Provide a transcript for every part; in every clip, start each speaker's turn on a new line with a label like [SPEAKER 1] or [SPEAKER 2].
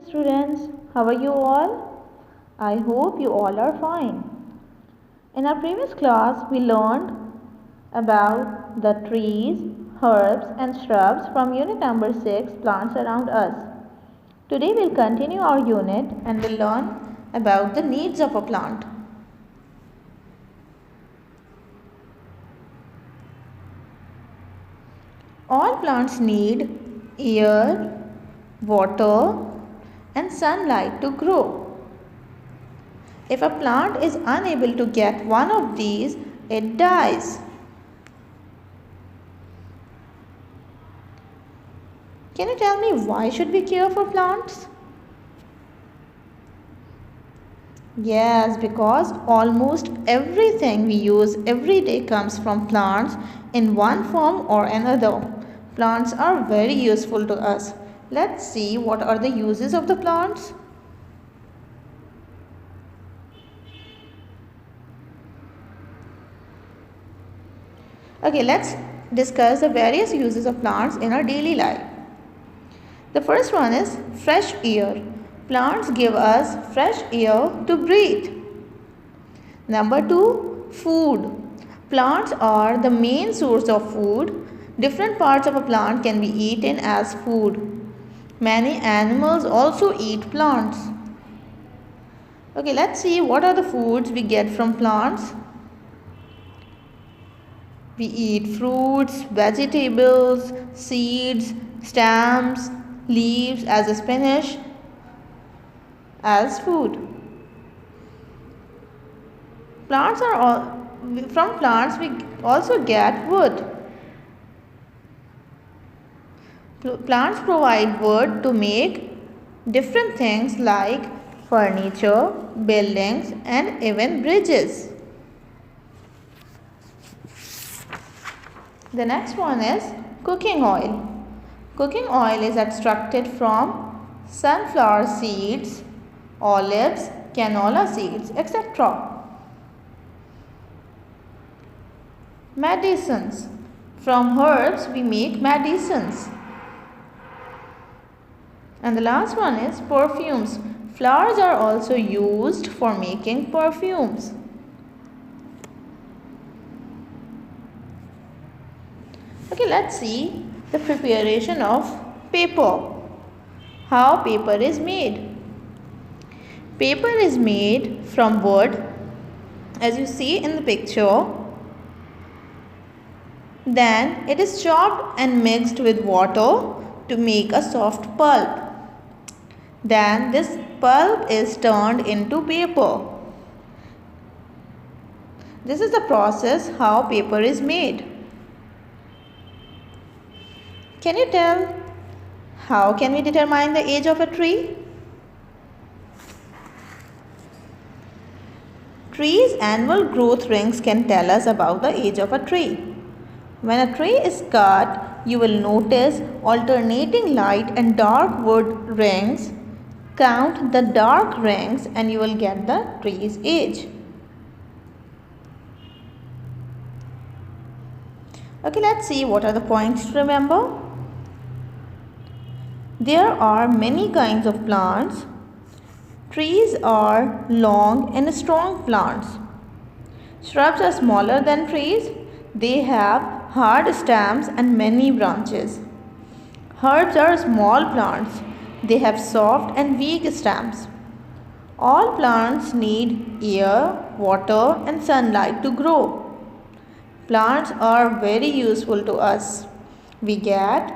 [SPEAKER 1] Students, how are you all? I hope you all are fine. In our previous class, we learned about the trees, herbs and shrubs from unit number 6, plants around us. Today we'll continue our unit and we'll learn about the needs of a plant. All plants need air, water and sunlight to grow. If a plant is unable to get one of these, it dies. Can you tell me why should we care for plants? Yes, because almost everything we use every day comes from plants in one form or another. Plants are very useful to us. Let's see what are the uses of the plants. Okay, let's discuss the various uses of plants in our daily life. The first one is fresh air. Plants give us fresh air to breathe. Number 2, food. Plants are the main source of food. Different parts of a plant can be eaten as food. Many animals also eat plants. Okay, let's see what are the foods we get from plants. We eat fruits, vegetables, seeds, stems, leaves as a spinach as food. From plants we also get wood. Plants provide wood to make different things like furniture, buildings and even bridges. The next one is cooking oil. Cooking oil is extracted from sunflower seeds, olives, canola seeds, etc. Medicines. From herbs we make medicines. And the last one is perfumes. Flowers are also used for making perfumes. Okay, let's see the preparation of paper. How paper is made. Paper is made from wood, as you see in the picture. Then it is chopped and mixed with water to make a soft pulp. Then this pulp is turned into paper. This is the process how paper is made. Can you tell how can we determine the age of a tree? Trees' annual growth rings can tell us about the age of a tree. When a tree is cut, you will notice alternating light and dark wood rings. Count the dark rings and you will get the tree's age. Okay, let's see what are the points to remember. There are many kinds of plants. Trees are long and strong plants. Shrubs are smaller than trees. They have hard stems and many branches. Herbs are small plants. They have soft and weak stems. All plants need air, water and sunlight to grow. Plants are very useful to us. We get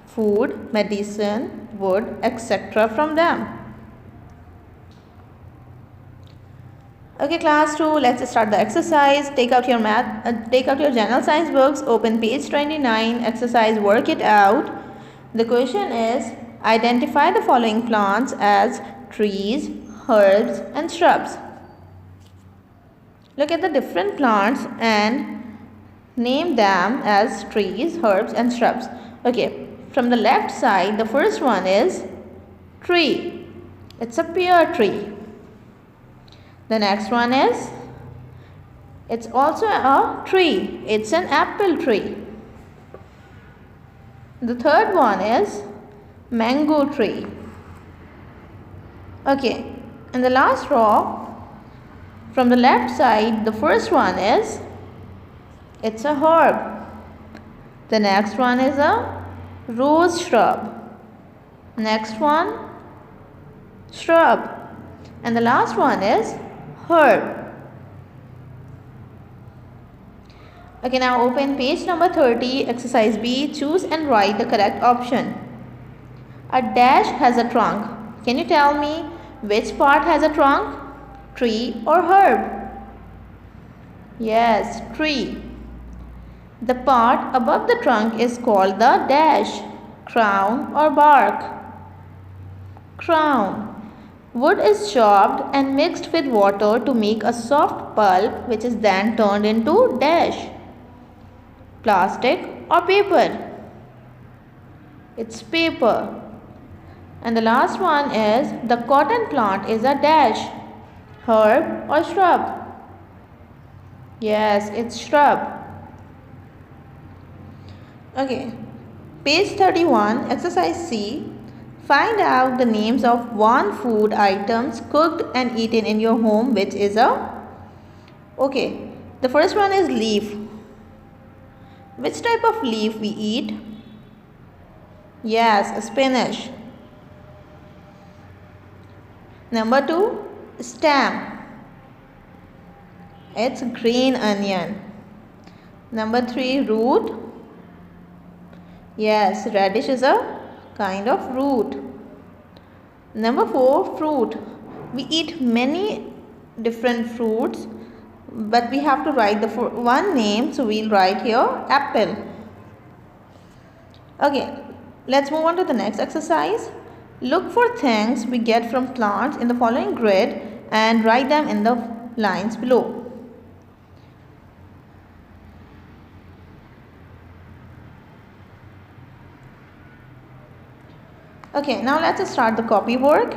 [SPEAKER 1] food, medicine, wood, etc. from them. Okay, class 2, let's start the exercise. Take out your general science books, open page 29, exercise work it out. The question is, identify the following plants as trees, herbs and shrubs. Look at the different plants and name them as trees, herbs and shrubs. Okay. From the left side, the first one is tree. It's a pear tree. The next one is, it's also a tree. It's an apple tree. The third one is mango tree. Okay, in the last row, from the left side, the first one is, it's a herb. The next one is a rose shrub. Next one, shrub. And the last one is herb. Okay, now open page number 30, exercise B. Choose and write the correct option. A dash has a trunk. Can you tell me which part has a trunk? Tree or herb? Yes, tree. The part above the trunk is called the dash, crown or bark. Crown. Wood is chopped and mixed with water to make a soft pulp, which is then turned into dash, plastic or paper. It's paper. And the last one is, the cotton plant is a dash, herb or shrub? Yes, it's shrub. Okay, page 31, exercise C. Find out the names of one food items cooked and eaten in your home, which is a... Okay, the first one is leaf. Which type of leaf we eat? Yes, spinach. Number 2, stem. It's green onion. Number 3, root. Yes, radish is a kind of root. Number 4, fruit. We eat many different fruits, but we have to write the one name, so we'll write here apple. Okay, let's move on to the next exercise. Look for things we get from plants in the following grid and write them in the lines below. Okay, now let's start the copy work.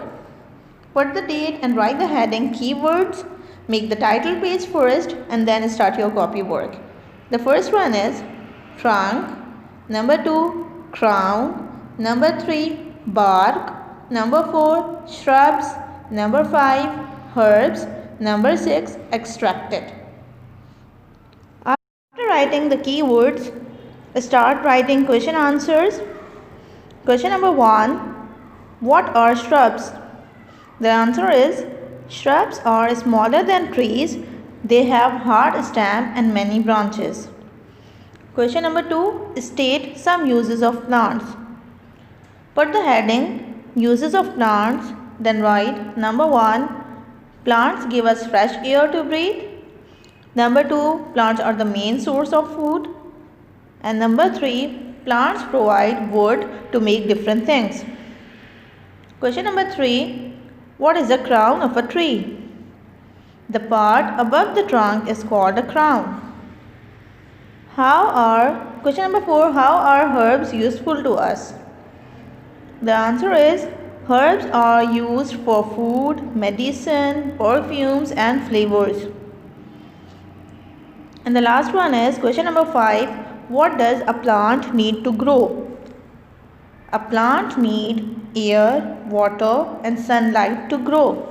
[SPEAKER 1] Put the date and write the heading keywords. Make the title page first and then start your copy work. The first one is trunk. Number 2, crown. Number 3, bark. Number 4, shrubs. Number 5, herbs. Number 6, extracted. After writing the keywords, start writing question answers. Question number 1, what are shrubs? The answer is, shrubs are smaller than trees. They have hard stem and many branches. Question number 2, state some uses of plants. Put the heading uses of plants, then write number 1, plants give us fresh air to breathe. Number 2, plants are the main source of food. And number 3, plants provide wood to make different things. Question number 3, what is the crown of a tree? The part above the trunk is called a crown. Question number 4, how are herbs useful to us? The answer is, herbs are used for food, medicine, perfumes and flavors. And the last one is question number 5, what does a plant need to grow? A plant needs air, water and sunlight to grow.